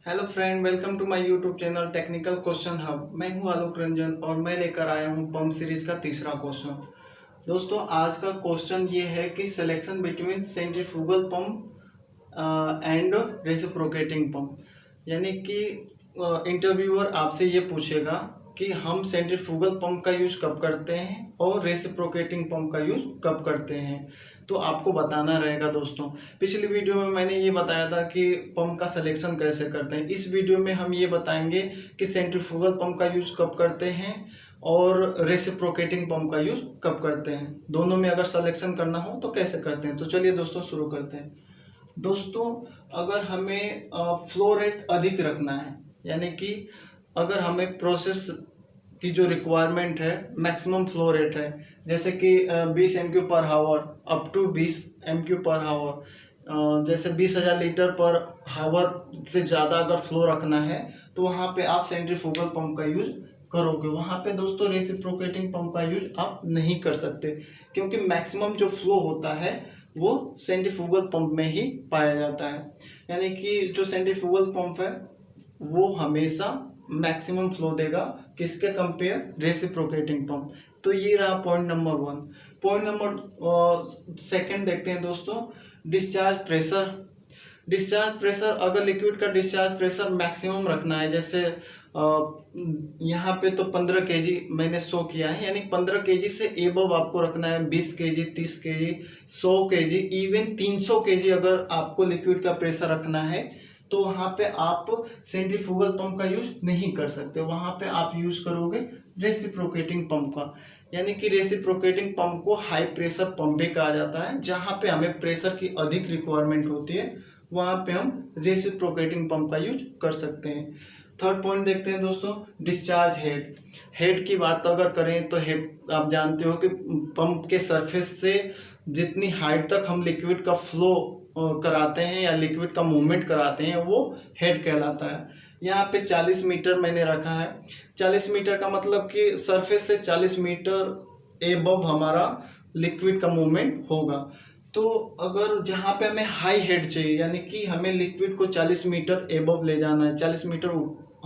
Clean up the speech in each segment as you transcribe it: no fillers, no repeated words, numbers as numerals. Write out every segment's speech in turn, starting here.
Hello friend, welcome to my YouTube channel technical question hub. मैं हूं आलोक रंजन और मैं लेकर आया हूं पंप सीरीज का तीसरा क्वेश्चन। दोस्तों, आज का क्वेश्चन ये है कि selection between centrifugal pump and reciprocating pump. यानी कि इंटरव्यूअर आपसे ये पूछेगा कि हम सेंट्रीफ्यूगल पंप का यूज कब करते हैं और रेसिप्रोकेटिंग पंप का यूज कब करते हैं। तो आपको बताना रहेगा। दोस्तों, पिछली वीडियो में मैंने ये बताया था कि पंप का सिलेक्शन कैसे करते हैं। इस वीडियो में हम ये बताएंगे कि सेंट्रीफ्यूगल पंप का यूज कब करते हैं और रेसिप्रोकेटिंग पंप का यूज कब करते हैं। दोनों में अगर सिलेक्शन करना हो तो कैसे करते हैं। तो चलिए दोस्तों शुरू करते हैं। दोस्तों, अगर हमें फ्लो रेट अधिक रखना है, यानी कि अगर हमें प्रोसेस की जो रिक्वायरमेंट है मैक्सिमम फ्लो रेट है, जैसे कि 20 एम क्यू पर हावर अप टू 20 एम क्यू पर हावर, जैसे 20,000 लीटर पर हावर से ज़्यादा अगर फ्लो रखना है तो वहाँ पे आप सेंट्रीफ्यूगल पंप का यूज करोगे। वहाँ पे दोस्तों रेसिप्रोकेटिंग पंप का यूज आप नहीं कर सकते, क्योंकि मैक्सिमम जो फ्लो होता है वो सेंट्रीफ्यूगल पंप में ही पाया जाता है। यानी कि जो सेंट्रीफ्यूगल पंप है वो हमेशा मैक्सिमम फ्लो देगा, किसके कंपेयर, रेसिप्रोकेटिंग पंप। तो ये रहा point number 1। Point number second देखते हैं दोस्तों, डिस्चार्ज प्रेशर। डिस्चार्ज प्रेशर, अगर लिक्विड का डिस्चार्ज प्रेशर मैक्सिमम रखना है, जैसे यहाँ पे तो 15 केजी मैंने शो किया है, यानी 15 केजी से एबव आपको रखना है। 20 KG, 30 KG, 100 KG, even 300 KG अगर आपको लिक्विड का प्रेशर रखना है तो वहाँ पे आप सेंट्रीफ्यूगल पंप का यूज नहीं कर सकते। वहाँ पे आप यूज करोगे रेसिप्रोकेटिंग पंप का। यानी कि रेसिप्रोकेटिंग पंप को हाई प्रेशर पंप भी कहा जाता है। जहाँ पे हमें प्रेशर की अधिक रिक्वायरमेंट होती है वहाँ पे हम रेसिप्रोकेटिंग पंप का यूज कर सकते हैं। थर्ड पॉइंट देखते हैं दोस्तों, डिस्चार्ज हेड। हेड की बात अगर करें तो हेड आप जानते हो कि पंप के सरफेस से जितनी हाइट तक हम लिक्विड का फ्लो कराते हैं या लिक्विड का मूवमेंट कराते हैं वो हेड कहलाता है। यहाँ पे 40 मीटर मैंने रखा है। 40 मीटर का मतलब कि सरफेस से 40 मीटर एबव हमारा लिक्विड का मूवमेंट होगा। तो अगर जहाँ पे हमें हाई हेड चाहिए, यानी कि हमें लिक्विड को 40 मीटर एबव ले जाना है, 40 मीटर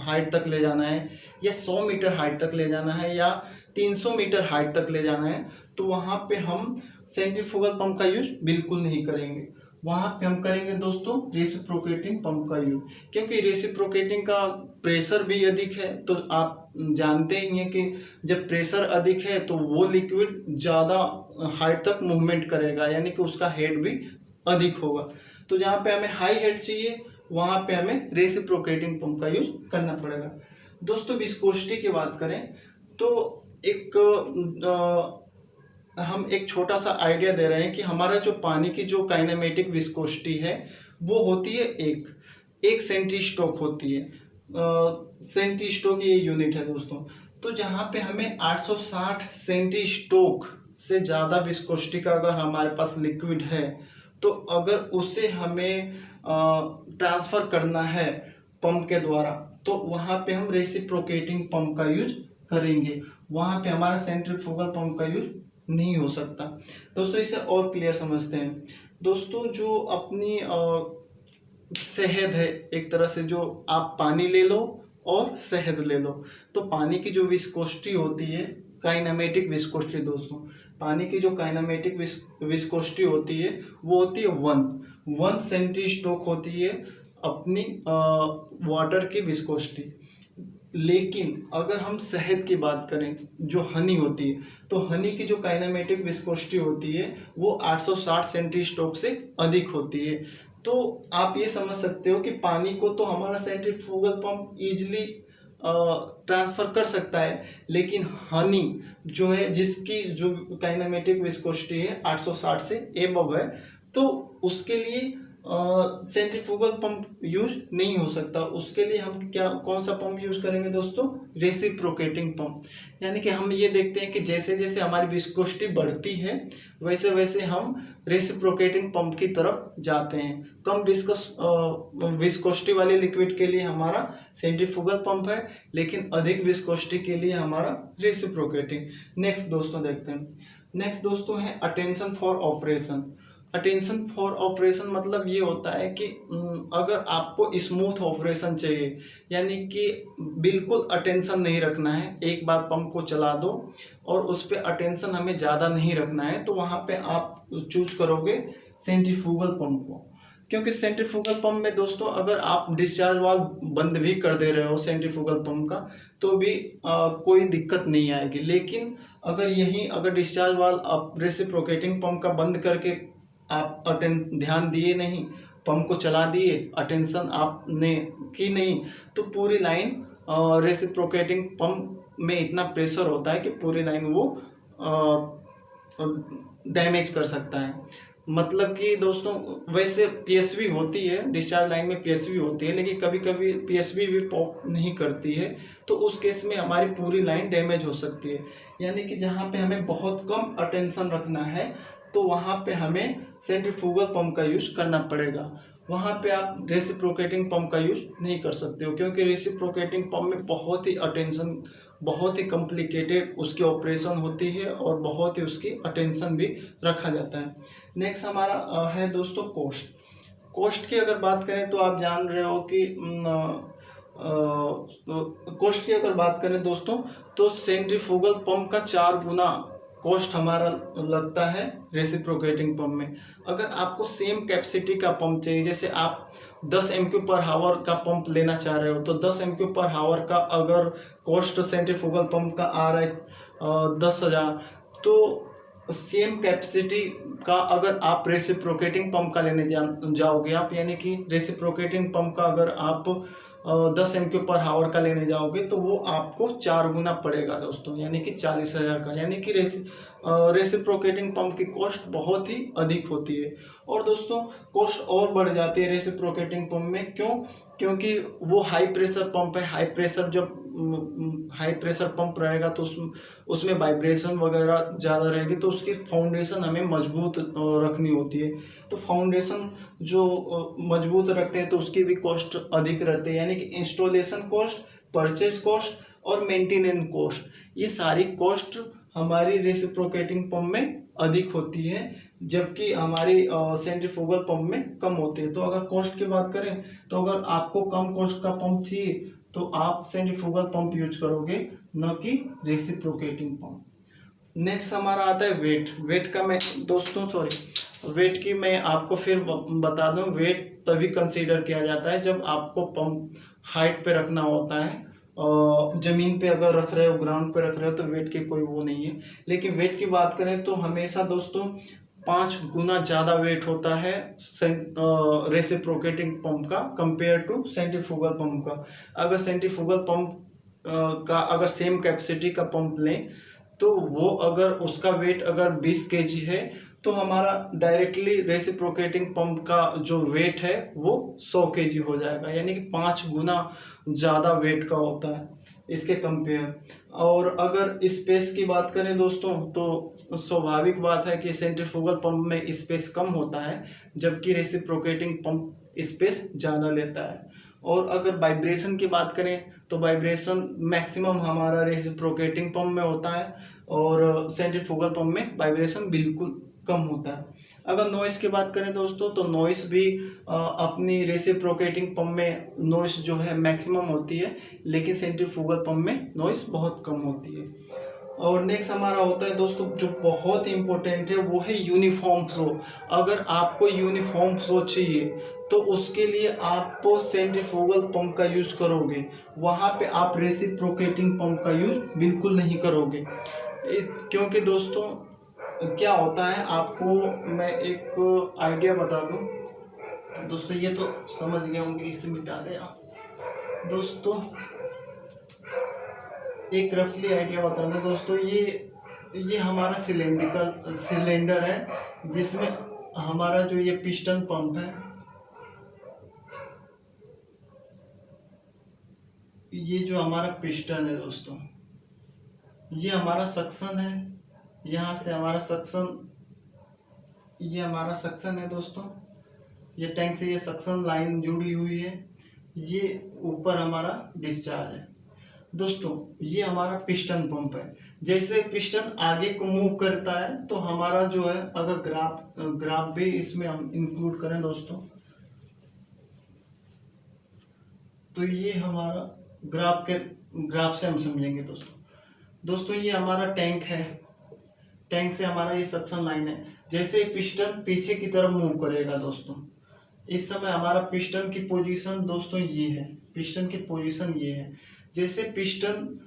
हाइट तक ले जाना है, या 100 मीटर हाइट तक ले जाना है, या 300 मीटर हाइट तक ले जाना है, तो वहाँ पे हम सेंट्रीफ्यूगल पंप का यूज बिल्कुल नहीं करेंगे। वहाँ पे हम करेंगे दोस्तों रेसिप्रोकेटिंग पंप का यूज, क्योंकि रेसिप्रोकेटिंग का प्रेशर भी अधिक है। तो आप जानते ही हैं कि जब प्रेशर अधिक है तो वो लिक्विड ज़्यादा हाइट तक मूवमेंट करेगा, यानी कि उसका हेड भी अधिक होगा। तो जहाँ पे हमें हाई हेड चाहिए वहाँ पे हमें रेसिप्रोकेटिंग पंप का यूज करना पड़ेगा। दोस्तों, विस्कोसिटी की बात करें तो एक हम एक छोटा सा आइडिया दे रहे हैं कि हमारा जो पानी की जो काइनेमेटिक विस्कोसिटी है वो होती है एक सेंटी स्टोक होती है। सेंटी स्टोक ये यूनिट है दोस्तों। तो जहाँ पे हमें 860 सेंटी स्टोक से ज़्यादा विस्कोसिटी का अगर हमारे पास लिक्विड है, तो अगर उसे हमें ट्रांसफ़र करना है पंप के द्वारा तो वहाँ पे हम रेसिप्रोकेटिंग पंप का यूज करेंगे। वहाँ पे हमारा सेंट्रीफ्यूगल पंप का यूज नहीं हो सकता। दोस्तों, इसे और क्लियर समझते हैं। दोस्तों, जो अपनी शहद है, एक तरह से जो आप पानी ले लो और शहद ले लो, तो पानी की जो विस्कोसिटी होती है, काइनेमेटिक विस्कोसिटी दोस्तों, पानी की जो काइनेमेटिक विस्कोसिटी होती है वो होती है 1 सेंटी स्टोक होती है अपनी वाटर की विस्कोसिटी। लेकिन अगर हम शहद की बात करें, जो हनी होती है, तो हनी की जो काइनेमेटिक विस्कोसिटी होती है वो 860 सेंटी स्टोक से अधिक होती है। तो आप ये समझ सकते हो कि पानी को तो हमारा सेंट्रीफ्यूगल पंप इजीली ट्रांसफर कर सकता है, लेकिन हनी जो है, जिसकी जो काइनेमेटिक विस्कोसिटी है 860 से एबव है, तो उसके लिए सेंट्रीफ्यूगल पंप यूज नहीं हो सकता। उसके लिए हम कौन सा पंप यूज करेंगे दोस्तों, रेसिप्रोकेटिंग पंप। यानी कि हम ये देखते हैं कि जैसे जैसे हमारी विस्कोसिटी बढ़ती है वैसे वैसे हम रेसिप्रोकेटिंग पंप की तरफ जाते हैं। कम विस्कोसिटी वाले लिक्विड के लिए हमारा सेंट्रीफ्यूगल पंप है, लेकिन अधिक विस्कोसिटी के लिए हमारा रेसिप्रोकेटिंग। नेक्स्ट दोस्तों देखते हैं। नेक्स्ट दोस्तों है attention for operation. Attention for operation मतलब ये होता है कि अगर आपको स्मूथ ऑपरेशन चाहिए, यानी कि बिल्कुल अटेंशन नहीं रखना है, एक बार पंप को चला दो और उस पर अटेंशन हमें ज़्यादा नहीं रखना है, तो वहाँ पे आप चूज करोगे सेंट्रीफ्यूगल पंप को। क्योंकि सेंट्रीफ्यूगल पंप में दोस्तों अगर आप डिस्चार्ज वाल्व बंद भी कर दे रहे हो सेंट्रीफ्यूगल पंप का, तो भी कोई दिक्कत नहीं आएगी। लेकिन अगर डिस्चार्ज वाल्व आप रेसिप्रोकेटिंग पंप का बंद करके आप ध्यान दिए नहीं, पंप को चला दिए, अटेंशन आपने की नहीं, तो पूरी लाइन रेसिप्रोकेटिंग पंप में इतना प्रेशर होता है कि पूरी लाइन वो डैमेज कर सकता है। मतलब कि दोस्तों वैसे पीएसवी होती है, डिस्चार्ज लाइन में पीएसवी होती है, लेकिन कभी कभी पीएसवी भी पॉप नहीं करती है, तो उस केस में हमारी पूरी लाइन डैमेज हो सकती है। यानी कि जहाँ पे हमें बहुत कम अटेंशन रखना है, तो वहाँ पे हमें सेंट्रीफ्यूगल पंप का यूज करना पड़ेगा। वहाँ पे आप रेसिप्रोकेटिंग पंप का यूज नहीं कर सकते हो, क्योंकि रेसिप्रोकेटिंग पंप में बहुत ही अटेंशन, बहुत ही कॉम्प्लिकेटेड उसकी ऑपरेशन होती है और बहुत ही उसकी अटेंशन भी रखा जाता है। नेक्स्ट हमारा है दोस्तों कॉस्ट। कॉस्ट की अगर बात करें तो आप जान रहे हो कि कॉस्ट की अगर बात करें दोस्तों, तो सेंट्रीफ्यूगल पंप का 4 गुना कॉस्ट हमारा लगता है रेसिप्रोकेटिंग पंप में। अगर आपको सेम कैपेसिटी का पंप चाहिए, जैसे आप 10 MQ पर हावर का पंप लेना चाह रहे हो, तो 10 MQ पर हावर का अगर कॉस्ट सेंट्रीफ्यूगल पंप का आ रहा है 10,000, तो सेम कैपेसिटी का अगर आप रेसिप्रोकेटिंग पंप का लेने जाओगे आप, यानी कि रेसिप्रोकेटिंग पंप का अगर आप 10 MQ पर हावर का लेने जाओगे, तो वो आपको 4 गुना पड़ेगा दोस्तों, यानी कि 40,000 का। यानी कि रेसिप्रोकेटिंग पंप की कॉस्ट बहुत ही अधिक होती है। और दोस्तों कॉस्ट और बढ़ जाती है रेसिप्रोकेटिंग पंप में, क्यों? क्योंकि वो हाई प्रेशर पंप है। हाई प्रेशर जब हाई प्रेशर पंप रहेगा तो उसमें वाइब्रेशन वगैरह ज़्यादा रहेगी, तो उसकी फाउंडेशन हमें मजबूत रखनी होती है। तो फाउंडेशन जो मजबूत रखते हैं तो उसकी भी कॉस्ट अधिक रहती है, यानी कि इंस्टॉलेशन कॉस्ट, परचेज कॉस्ट और मेंटेनेंस कॉस्ट, ये सारी कॉस्ट हमारी रेसिप्रोकेटिंग पंप में अधिक होती है, जबकि हमारी सेंट्रीफ्यूगल पंप में कम होती है। तो अगर कॉस्ट की बात करें, तो अगर आपको कम कॉस्ट का पंप चाहिए तो आप सेंट्रीफ्यूगल पंप यूज करोगे, न कि रेसिप्रोकेटिंग पंप। नेक्स्ट हमारा आता है वेट। वेट का मैं दोस्तों वेट की मैं आपको फिर बता दूं, वेट तभी कंसीडर किया जाता है जब आपको पंप हाइट पे रखना होता है। जमीन पे अगर रख रहे हो, ग्राउंड पे रख रहे हो, तो वेट की कोई वो नहीं है। लेकिन वेट की बात करें तो हमेशा दोस्तों 5 गुना ज़्यादा वेट होता है रेसिप्रोकेटिंग पंप का कंपेयर टू सेंट्रीफ्यूगल पंप का। अगर सेंट्रीफ्यूगल पंप का अगर सेम कैपेसिटी का पंप लें, तो वो अगर उसका वेट अगर 20 kg है, तो हमारा डायरेक्टली रेसिप्रोकेटिंग पंप का जो वेट है वो 100 kg हो जाएगा, यानी कि 5 गुना ज़्यादा वेट का होता है इसके कंपेयर। और अगर स्पेस की बात करें दोस्तों, तो स्वाभाविक बात है कि सेंट्रीफ्यूगल पंप में स्पेस कम होता है, जबकि रेसिप्रोकेटिंग पंप स्पेस ज़्यादा लेता है। और अगर वाइब्रेशन की बात करें, तो वाइब्रेशन मैक्सिमम हमारा रेसिप्रोकेटिंग पंप में होता है और सेंट्रीफ्यूगल पंप में वाइब्रेशन बिल्कुल कम होता है। अगर नॉइस की बात करें दोस्तों, तो नॉइस भी अपनी रेसिप्रोकेटिंग पंप में नॉइस जो है मैक्सिमम होती है, लेकिन सेंट्रीफ्यूगल पंप में नॉइस बहुत कम होती है। और नेक्स्ट हमारा होता है दोस्तों जो बहुत ही इंपॉर्टेंट है, वो है यूनिफॉर्म फ्लो। अगर आपको यूनिफॉर्म फ्लो चाहिए, तो उसके लिए आप सेंट्रीफ्यूगल पंप का यूज करोगे, वहाँ पे आप रेसिप्रोकेटिंग पंप का यूज बिल्कुल नहीं करोगे। क्योंकि दोस्तों क्या होता है, आपको मैं एक आइडिया बता दूं दोस्तों, ये तो समझ गए होंगे, इसे मिटा दें आप। दोस्तों एक रफली आइडिया बता दूं दोस्तों, ये हमारा सिलेंडर है, जिसमें हमारा जो ये पिस्टन पंप है, ये जो हमारा पिस्टन है दोस्तों, ये हमारा सक्शन है। यहाँ से हमारा सक्शन, ये हमारा सक्शन है दोस्तों, ये टैंक से ये सक्शन लाइन जुड़ी हुई है, ये ऊपर हमारा डिस्चार्ज है। दोस्तों ये हमारा पिस्टन पंप है। जैसे पिस्टन आगे को मूव करता है तो हमारा जो है, अगर ग्राफ भी इसमें हम इंक्लूड करें दोस्तों, तो ये हमारा ग्राफ से हम समझेंगे दोस्तों। दोस्तों ये हमारा टैंक है, टैंक से हमारा ये सक्शन लाइन है। जैसे पिस्टन पीछे की तरफ मूव करेगा दोस्तों, इस समय हमारा पिस्टन की पोजीशन दोस्तों ये है, पिस्टन की पोजीशन ये है। जैसे पिस्टन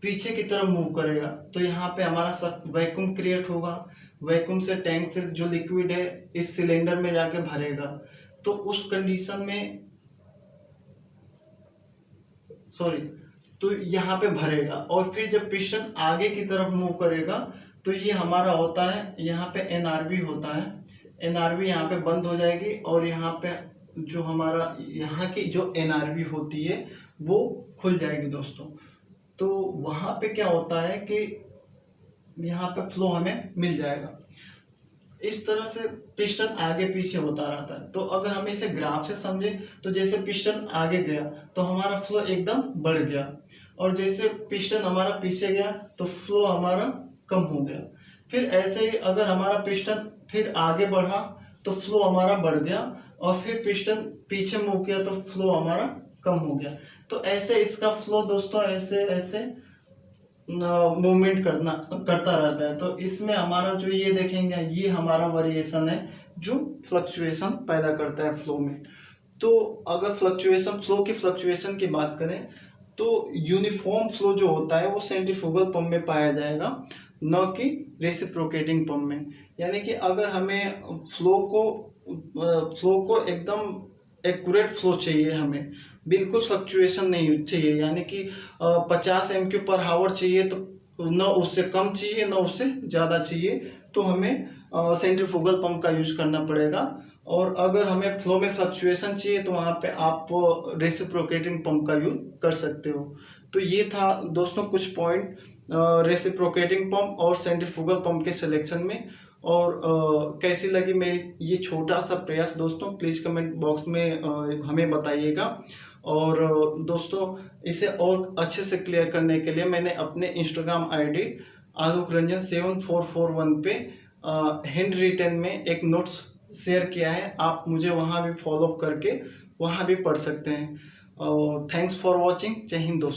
पीछे की तरफ मूव करेगा तो यहाँ पे हमारा वैक्यूम क्रिएट होगा। वैक्यूम से टैंक से जो लिक्विड है इस सिलेंडर में जाके भरेगा। तो उस कंडीशन में सॉरी तो यहाँ पे भरेगा, और फिर जब पिस्टन आगे की तरफ मूव करेगा तो ये हमारा होता है, यहाँ पे एनआरबी होता है। एनआरबी यहाँ पे बंद हो जाएगी और यहाँ पे जो हमारा यहाँ की जो एनआरबी होती है वो खुल जाएगी दोस्तों। तो वहाँ पे क्या होता है कि यहाँ पे फ्लो हमें मिल जाएगा। इस तरह से पिस्टन आगे पीछे होता रहता है। तो अगर हम इसे ग्राफ से समझे तो जैसे पिस्टन आगे गया तो हमारा फ्लो एकदम बढ़ गया, और जैसे पिस्टन हमारा पीछे गया तो फ्लो हमारा कम हो गया। फिर ऐसे ही अगर हमारा पिस्टन फिर आगे बढ़ा तो फ्लो हमारा बढ़ गया, और फिर पिस्टन पीछे मूव किया तो फ्लो हमारा कम हो गया। तो ऐसे इसका फ्लो दोस्तों ऐसे ऐसे मूवमेंट करता रहता है। तो इसमें हमारा जो ये देखेंगे ये हमारा वेरिएशन है जो फ्लक्चुएशन पैदा करता है फ्लो में। तो अगर फ्लो की फ्लक्चुएशन की बात करें तो यूनिफॉर्म फ्लो जो होता है वो सेंट्रीफ्यूगल पंप में पाया जाएगा, न कि रेसिप्रोकेटिंग पंप में। यानी कि अगर हमें फ्लो को एकदम एक्यूरेट फ्लो चाहिए, हमें बिल्कुल फ्लक्चुएशन नहीं चाहिए, यानी कि 50 MQ पर हावर चाहिए, तो न उससे कम चाहिए न उससे ज़्यादा चाहिए, तो हमें सेंट्रीफ्यूगल पंप का यूज करना पड़ेगा। और अगर हमें फ्लो में फ्लक्चुएशन चाहिए तो वहाँ पे आप रेसिप्रोकेटिंग पंप का यूज कर सकते हो। तो ये था दोस्तों कुछ पॉइंट रेसिप्रोकेटिंग पंप और सेंट्रीफ्यूगल पंप के सिलेक्शन में। और कैसी लगी मेरी ये छोटा सा प्रयास दोस्तों, प्लीज़ कमेंट बॉक्स में हमें बताइएगा। और दोस्तों इसे और अच्छे से क्लियर करने के लिए मैंने अपने इंस्टाग्राम ID आलोक रंजन 7441 पे हैंड रिटन में एक नोट्स शेयर किया है। आप मुझे वहाँ भी फॉलो करके वहाँ भी पढ़ सकते हैं। और थैंक्स फॉर वॉचिंग। जय हिंद दोस्तों।